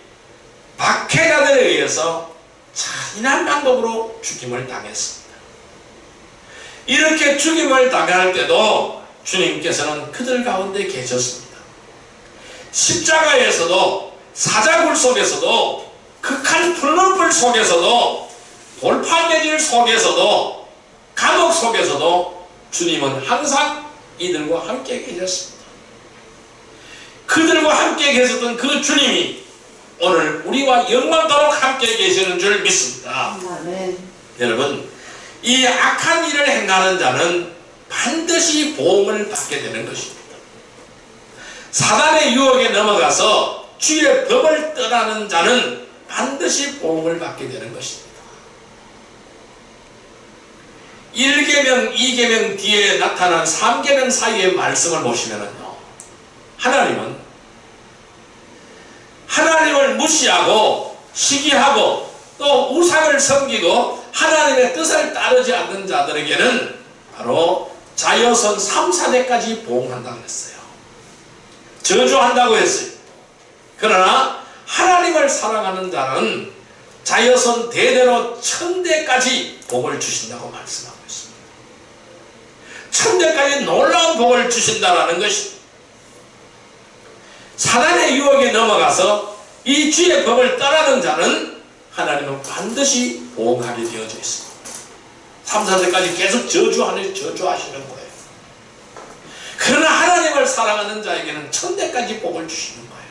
박해자들에 의해서 잔인한 방법으로 죽임을 당했습니다. 이렇게 죽임을 당할 때도 주님께서는 그들 가운데 계셨습니다. 십자가에서도, 사자굴 속에서도, 극한 불문불 속에서도, 돌팔매질 속에서도, 감옥 속에서도 주님은 항상 이들과 함께 계셨습니다. 그들과 함께 계셨던 그 주님이 오늘 우리와 영원토록 함께 계시는 줄 믿습니다. 아멘. 여러분, 이 악한 일을 행하는 자는 반드시 보응을 받게 되는 것입니다. 사단의 유혹에 넘어가서 주의 법을 떠나는 자는 반드시 보응을 받게 되는 것입니다. 1계명, 2계명 뒤에 나타난 3계명 사이의 말씀을 보시면요, 하나님을 무시하고 시기하고 또 우상을 섬기고 하나님의 뜻을 따르지 않는 자들에게는 바로 자여선 3, 4대까지 보응한다고 했어요. 저주한다고 했어요. 그러나 하나님을 사랑하는 자는 자여선 대대로 1000대까지 복을 주신다고 말씀하고 있습니다. 1000대까지 놀라운 복을 주신다라는 것입니다. 사단의 유혹에 넘어가서 이 주의 법을 떠나는 자는 하나님은 반드시 보응하게 되어져 있습니다. 3, 4대까지 계속 저주하시는 거예요. 그러나 하나님을 사랑하는 자에게는 1000대까지 복을 주시는 거예요.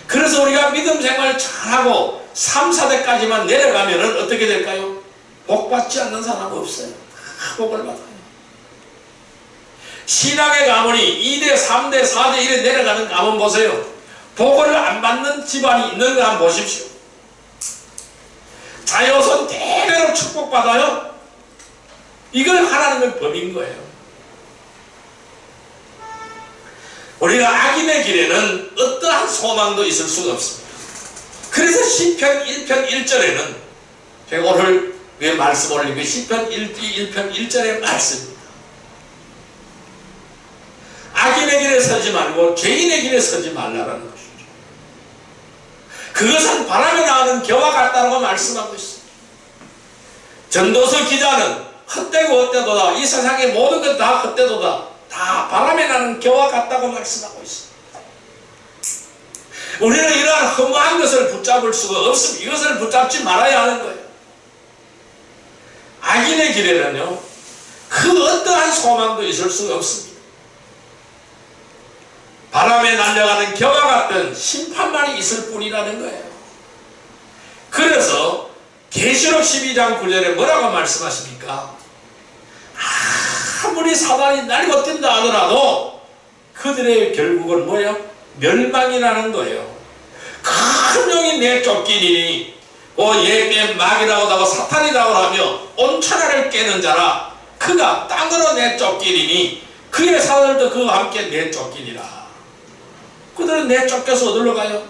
그래서 우리가 믿음 생활 잘하고 3, 4대까지만 내려가면 어떻게 될까요? 복 받지 않는 사람 없어요. 다 복을 받아요. 신앙의 가문이 2대, 3대, 4대 이래 내려가는 가문 보세요. 복을 안 받는 집안이 있는 거 한번 보십시오. 자여선 대대로 축복받아요. 이건 하나님의 법인 거예요. 우리가 악인의 길에는 어떠한 소망도 있을 수가 없습니다. 그래서 시편 1편 1절에는 제가 오늘 왜 말씀 올린 게 시편 1편 1절의 말씀입니다. 악인의 길에 서지 말고 죄인의 길에 서지 말라라는 것이죠. 그것은 바람에 나오는 겨와 같다라고 말씀하고 있습니다. 전도서 기자는 헛되고 헛되도다. 이 세상의 모든 것 다 헛되도다. 다 바람에 나는 겨와 같다고 말씀하고 있습니다. 우리는 이러한 허무한 것을 붙잡을 수가 없습니다. 이것을 붙잡지 말아야 하는 거예요. 악인의 길에는요, 그 어떠한 소망도 있을 수가 없습니다. 바람에 날려가는 겨와 같은 심판만이 있을 뿐이라는 거예요. 그래서 계시록 12장 9절에 뭐라고 말씀하십니까? 아무리 사단이 날고 뛴다 하더라도 그들의 결국은 뭐예요? 멸망이라는 거예요. 큰 용이 내쫓기니 예비의 마귀라고 하고 사탄이라고 하며 온 천하를 깨는 자라 그가 땅으로 내쫓기니 그의 사들도 그와 함께 내쫓기니라. 그들은 내쫓겨서 어디로 가요?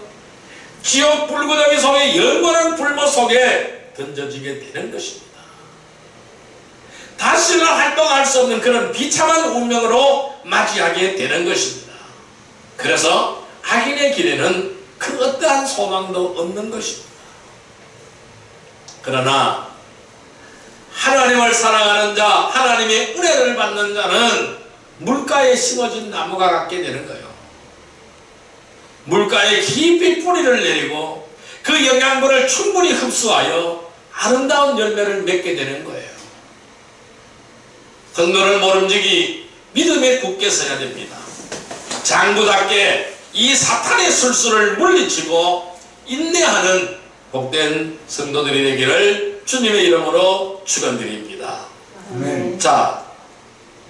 지옥 불구덩이 속에 영원한 불모 속에 던져지게 되는 것입니다. 다시는 활동할 수 없는 그런 비참한 운명으로 맞이하게 되는 것입니다. 그래서 악인의 길에는 그 어떠한 소망도 없는 것입니다. 그러나 하나님을 사랑하는 자, 하나님의 은혜를 받는 자는 물가에 심어진 나무가 같게 되는 거예요. 물가에 깊이 뿌리를 내리고 그 영양분을 충분히 흡수하여 아름다운 열매를 맺게 되는 거예요. 성도는 모름지기 믿음에 굳게 서야 됩니다. 장구답게 이 사탄의 술수를 물리치고 인내하는 복된 성도들이 되기를 주님의 이름으로 축원드립니다. 자,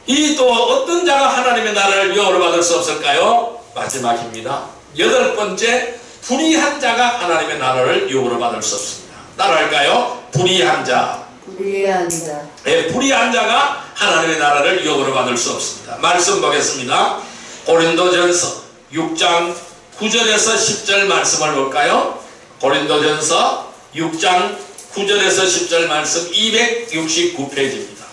이 또 어떤 자가 하나님의 나라를 유업으로 받을 수 없을까요? 마지막입니다. 8번째, 불의한 자가 하나님의 나라를 유업으로 받을 수 없습니다. 따라할까요? 불의한 자. 불의한 자. 네, 불의한 자가 하나님의 나라를 유업으로 받을 수 없습니다. 말씀 보겠습니다. 고린도전서 6장 9절에서 10절 말씀을 볼까요? 고린도전서 6장 9절에서 10절 말씀 269페이지입니다.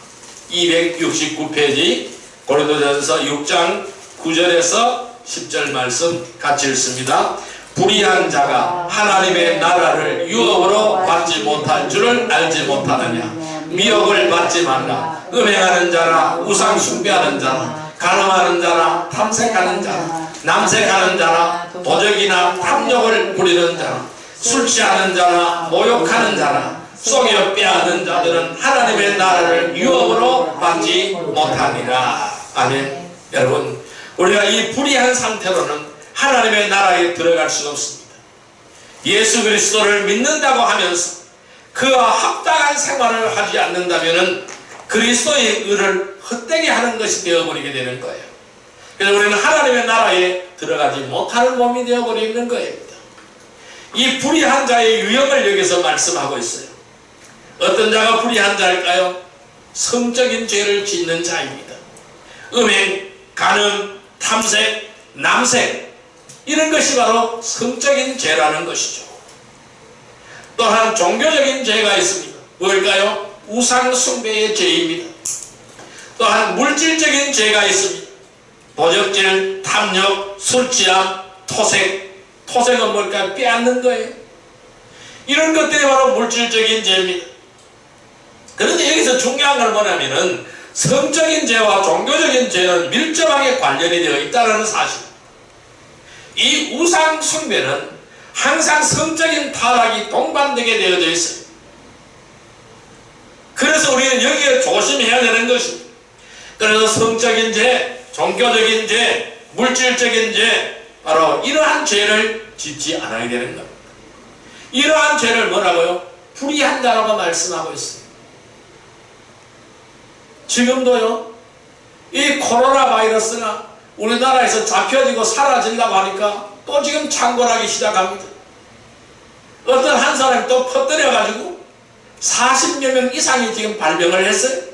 269페이지 고린도전서 6장 9절에서 10절 말씀 같이 읽습니다. 불의한 자가 하나님의 나라를 유업으로 받지 못할 줄을 알지 못하느냐. 미혹을 받지 말라. 음행하는 자나 우상 숭배하는 자나 간음하는 자나 탐색하는 자나 남색하는 자나 도적이나 탐욕을 부리는 자나 술 취하는 자나 모욕하는 자나 속여 빼앗는 자들은 하나님의 나라를 유업으로 받지 못하니라. 아멘. 여러분, 우리가 이 불의한 상태로는 하나님의 나라에 들어갈 수가 없습니다. 예수 그리스도를 믿는다고 하면서 그와 합당한 생활을 하지 않는다면 그리스도의 의를 헛되게 하는 것이 되어버리게 되는 거예요. 그래서 우리는 하나님의 나라에 들어가지 못하는 몸이 되어버리는 거예요. 이 불의한 자의 유형을 여기서 말씀하고 있어요. 어떤 자가 불의한 자일까요? 성적인 죄를 짓는 자입니다. 음행, 간음, 탐색, 남색, 이런 것이 바로 성적인 죄라는 것이죠. 또한 종교적인 죄가 있습니다. 뭘까요? 우상 숭배의 죄입니다. 또한 물질적인 죄가 있습니다. 도적질, 탐욕, 술취함, 토색. 토색은 뭘까요? 빼앗는 거예요. 이런 것들이 바로 물질적인 죄입니다. 그런데 여기서 중요한 건 뭐냐면은 성적인 죄와 종교적인 죄는 밀접하게 관련이 되어 있다는 사실. 이 우상 숭배는 항상 성적인 타락이 동반되게 되어져 있어요. 그래서 우리는 여기에 조심해야 되는 것입니다. 그래서 성적인 죄, 종교적인 죄, 물질적인 죄, 바로 이러한 죄를 짓지 않아야 되는 겁니다. 이러한 죄를 뭐라고요? 불의한 자라고 말씀하고 있어요. 지금도요, 이 코로나 바이러스가 우리나라에서 잡혀지고 사라지려고 하니까 또 지금 창궐하기 시작합니다. 어떤 한 사람이 또 퍼뜨려가지고 40여 명 이상이 지금 발병을 했어요.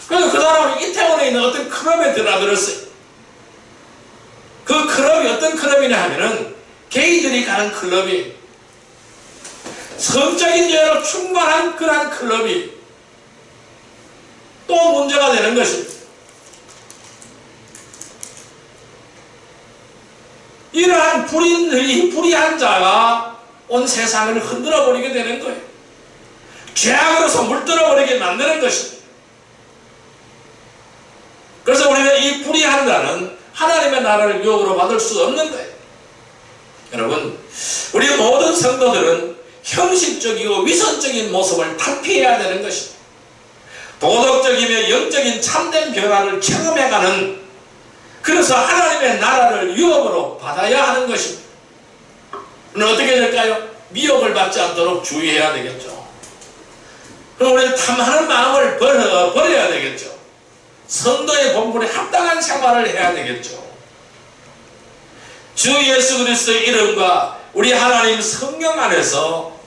그래서 그 사람은 이태원에 있는 어떤 클럽에 드나들었어요. 그 클럽이 어떤 클럽이냐 하면은 게이들이 가는 클럽이에요. 성적인 죄로 충만한 그러한 클럽이 또 문제가 되는 것입니다. 이러한 불의한 자가 온 세상을 흔들어 버리게 되는 거예요. 죄악으로서 물들어 버리게 만드는 것입니다. 그래서 우리는 이 불의한 자는 하나님의 나라를 유업으로 받을 수 없는 거예요. 여러분, 우리 모든 성도들은 형식적이고 위선적인 모습을 탈피해야 되는 것입니다. 도덕적이며 영적인 참된 변화를 체험해가는, 그래서 하나님의 나라를 유업으로 받아야 하는 것입니다. 그럼 어떻게 될까요? 미혹을 받지 않도록 주의해야 되겠죠. 그럼 우리는 탐하는 마음을 버려야 되겠죠. 성도의 본분에 합당한 생활을 해야 되겠죠. 주 예수 그리스도의 이름과 우리 하나님 성령 안에서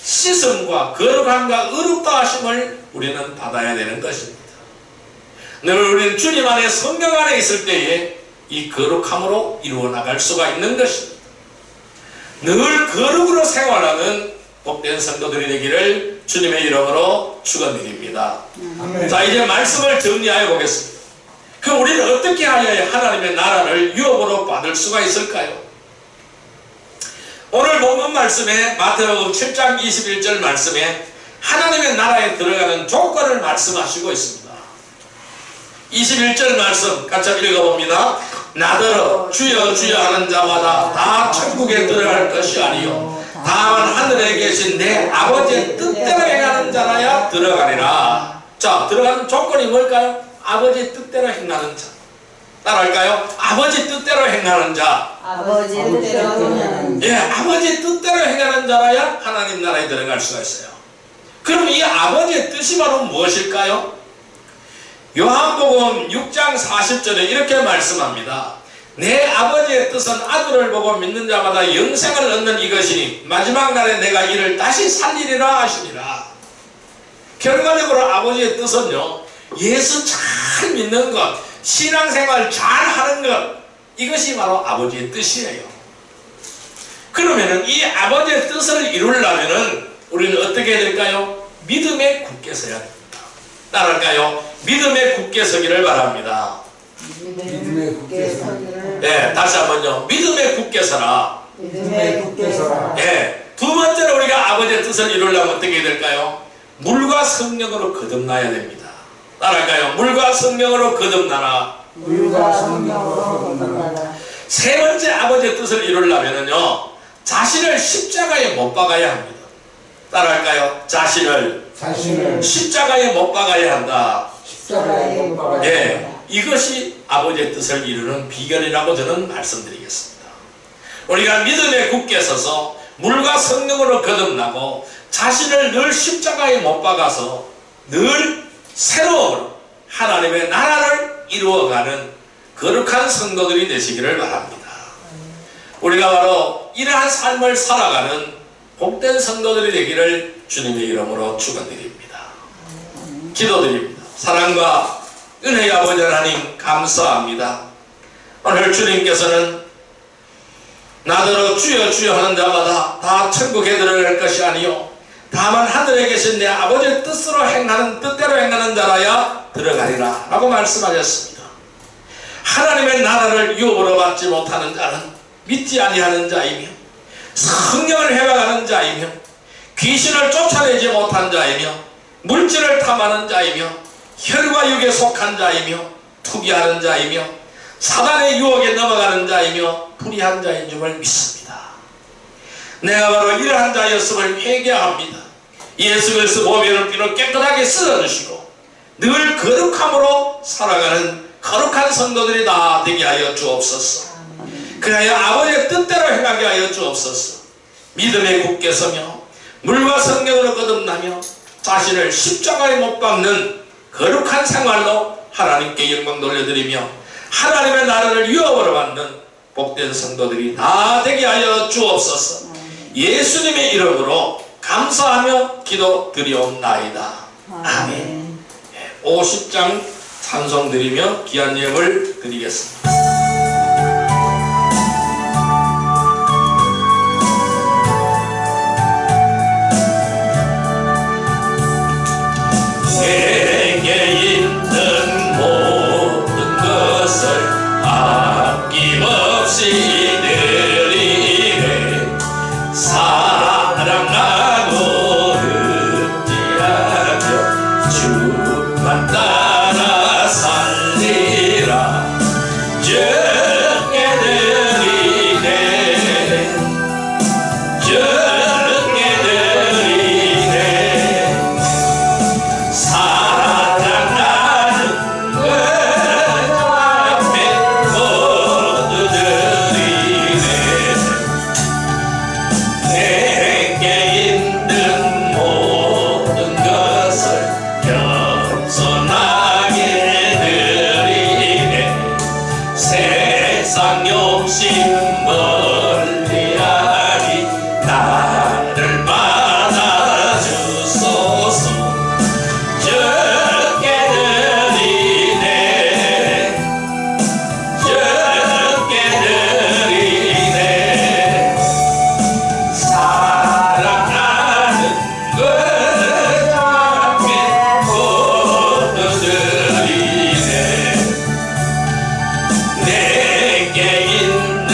씻음과 거룩함과 의롭다 하심을 우리는 받아야 되는 것입니다. 늘 우리는 주님 안에 성령 안에 있을 때에 이 거룩함으로 이루어 나갈 수가 있는 것입니다. 늘 거룩으로 생활하는 복된 성도들이 되기를 주님의 이름으로 축원드립니다. 자, 이제 말씀을 정리하여 보겠습니다. 그럼 우리는 어떻게 하여야 하나님의 나라를 유업으로 받을 수가 있을까요? 오늘 본문 말씀에 마태복음 7장 21절 말씀에 하나님의 나라에 들어가는 조건을 말씀하시고 있습니다. 21절 말씀 같이 읽어봅니다. 나더러 주여 주여 하는 자마다 다 천국에 들어갈 것이 아니요 다만 하늘에 계신 내 아버지의 뜻대로 행하는 자라야 들어가리라. 자, 들어가는 조건이 뭘까요? 아버지 뜻대로 행하는 자. 따라할까요? 아버지 뜻대로 행하는 자. 아버지 뜻대로 행하는 자. 예, 아버지 뜻대로 행하는 자라야 하나님 나라에 들어갈 수가 있어요. 그럼 이 아버지의 뜻이 바로 무엇일까요? 요한복음 6장 40절에 이렇게 말씀합니다. 내 아버지의 뜻은 아들을 보고 믿는 자마다 영생을 얻는 이것이니 마지막 날에 내가 이를 다시 살리리라 하시니라. 결과적으로 아버지의 뜻은요, 예수 잘 믿는 것, 신앙생활 잘 하는 것, 이것이 바로 아버지의 뜻이에요. 그러면은 이 아버지의 뜻을 이루려면은 우리는 어떻게 해야 될까요? 믿음에 굳게 서야 됩니다. 따라할까요? 믿음에 굳게 서기를 바랍니다. 믿음에 굳게 서기를. 네, 다시 한번요. 믿음에 굳게 서라. 믿음에 굳게 서라. 네, 두 번째로 우리가 아버지의 뜻을 이루려면 어떻게 해야 될까요? 물과 성령으로 거듭나야 됩니다. 따라할까요? 물과 성령으로 거듭나라. 물과 성령으로 거듭나라. 세 번째 아버지의 뜻을 이루려면요, 자신을 십자가에 못 박아야 합니다. 따라할까요? 자신을 십자가에 못 박아야 한다. 십자가에 못 박아야 예, 한다. 이것이 아버지의 뜻을 이루는 비결이라고 저는 말씀드리겠습니다. 우리가 믿음에 굳게 서서 물과 성령으로 거듭나고 자신을 늘 십자가에 못 박아서 늘 새로운 하나님의 나라를 이루어가는 거룩한 성도들이 되시기를 바랍니다. 우리가 바로 이러한 삶을 살아가는 복된 성도들이 되기를 주님의 이름으로 축원드립니다. 기도드립니다. 사랑과 은혜의 아버지 하나님 감사합니다. 오늘 주님께서는 나더러 주여 주여 하는 자마다 다 천국에 들어갈 것이 아니요 다만 하늘에 계신 내 아버지의 뜻으로 행하는 뜻대로 행하는 자라야 들어가리라 라고 말씀하셨습니다. 하나님의 나라를 유업으로 받지 못하는 자는 믿지 아니하는 자이며 성령을 해방하는 자이며 귀신을 쫓아내지 못한 자이며 물질을 탐하는 자이며 혈과 육에 속한 자이며 투기하는 자이며 사단의 유혹에 넘어가는 자이며 불의한 자인 줄을 믿습니다. 내가 바로 이러한 자였음을 회개합니다. 예수 그리스도 보배를 피로 깨끗하게 씻어주시고 늘 거룩함으로 살아가는 거룩한 성도들이 다 되게 하여 주옵소서. 그래야 아버지의 뜻대로 행하게 하여 주옵소서. 믿음에 굳게 서며 물과 성령으로 거듭나며 자신을 십자가에 못 박는 거룩한 생활로 하나님께 영광 돌려드리며 하나님의 나라를 유업으로 받는 복된 성도들이 다 되게 하여 주옵소서. 예수님의 이름으로 감사하며 기도드리옵나이다. 아멘. 50장 찬송 드리며 귀한 예물 드리겠습니다. 내게 있는 모든 것을 아낌없이 드리네. 사랑하고 의지하며 주만 따라 살리라. 적게 드리네. 적게 드리네. 사랑하는 것 앞에 모두 드리네. 내게 있는 모든 것을 겸손하게 드리네. 세상 욕심 멀리하니 나를 받아주소서. 적게 드리네. 적게 드리네. 사랑하는 것 앞에 모두 드리네. 내게 있는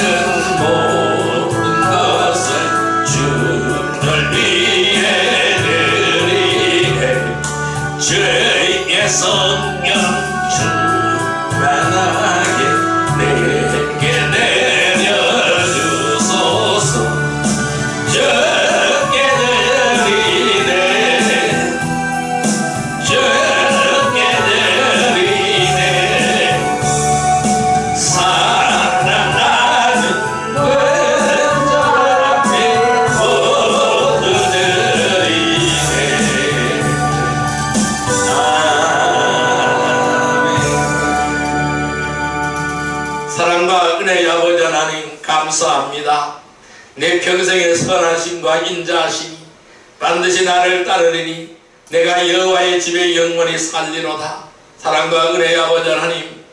모든 것을 주를 위해 드리네. 주의 성령 충만하게 내게 내려주소서. 적게 드리네. 적게 드리네. 사랑하는 것 앞에 모두 드리네. 사랑과 은혜의 아버지 하나님 감사합니다. 내 평생의 선하심과 인자하심이 반드시 나를 따르리니 내가 여호와의 집에 영원히 살리로다. 사랑과 은혜의 아버지 하나님,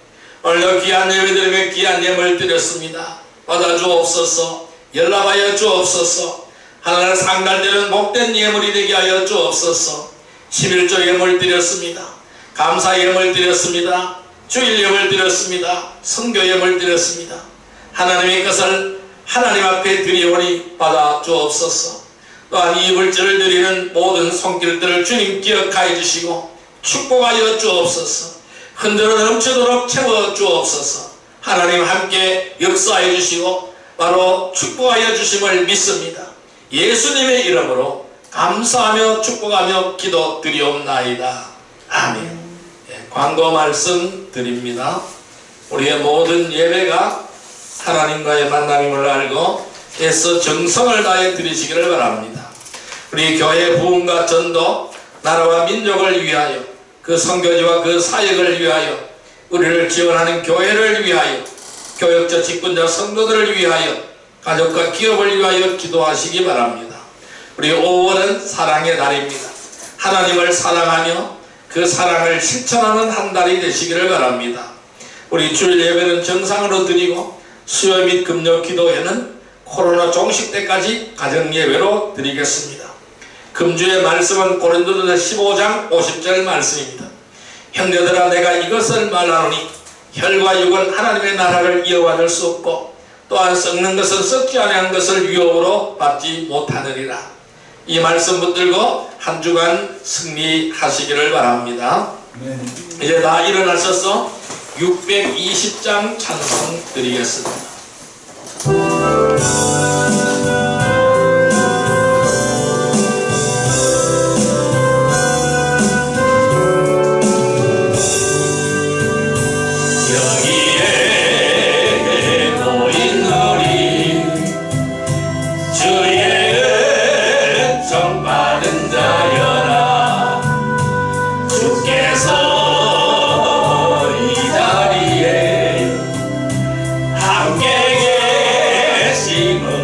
오늘도 귀한 예배드리며 귀한 예물을 드렸습니다. 받아주옵소서. 연락하여 주옵소서. 하나님 상달되는 복된 예물이 되게 하여 주옵소서. 11조 예물 드렸습니다. 감사 예물 드렸습니다. 주일 예물 드렸습니다. 성교 예물 드렸습니다. 하나님의 것을 하나님 앞에 드리오니 받아 주옵소서. 또한 이 물질을 드리는 모든 손길들을 주님 기억하여 주시고 축복하여 주옵소서. 흔들어 넘치도록 채워 주옵소서. 하나님 함께 역사해 주시고 바로 축복하여 주심을 믿습니다. 예수님의 이름으로 감사하며 축복하며 기도 드리옵나이다. 아멘. 광고 말씀 드립니다. 우리의 모든 예배가 하나님과의 만남임을 알고 애써 정성을 다해 드리시기를 바랍니다. 우리 교회 부흥과 전도, 나라와 민족을 위하여, 그 선교지와 그 사역을 위하여, 우리를 지원하는 교회를 위하여, 교역자 직분자 성도들을 위하여, 가족과 기업을 위하여 기도하시기 바랍니다. 우리 5월은 사랑의 달입니다. 하나님을 사랑하며 그 사랑을 실천하는 한 달이 되시기를 바랍니다. 우리 주일 예배는 정상으로 드리고 수요 및 금요 기도회는 코로나 종식 때까지 가정 예배로 드리겠습니다. 금주의 말씀은 고린도전서 15장 50절 말씀입니다. 형제들아, 내가 이것을 말하노니 혈과 육은 하나님의 나라를 이어받을 수 없고 또한 썩는 것은 썩지 아니한 것을 유혹으로 받지 못하느니라. 이 말씀 붙들고 한 주간 승리하시기를 바랍니다. 이제 다 일어나셔서 620장 찬송 드리겠습니다. 함께 계심을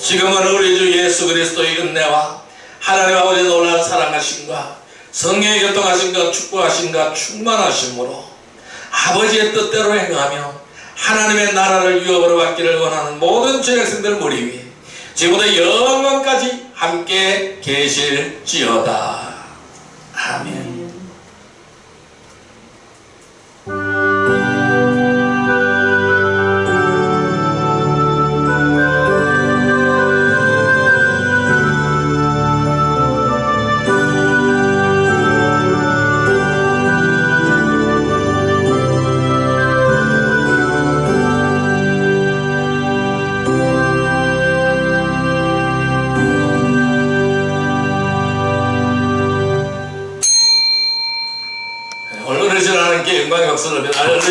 지금은 우리 주 예수 그리스도의 은혜와 하나님 아버지의 놀라운 사랑하심과 성령의 교통하심과 축복하심과 충만하심으로 아버지의 뜻대로 행하며 하나님의 나라를 유업으로 받기를 원하는 모든 죄학생들 머리 위에 지금부터 영원까지 함께 계실지어다. 아멘. 오늘 하나님께 영광의 박수를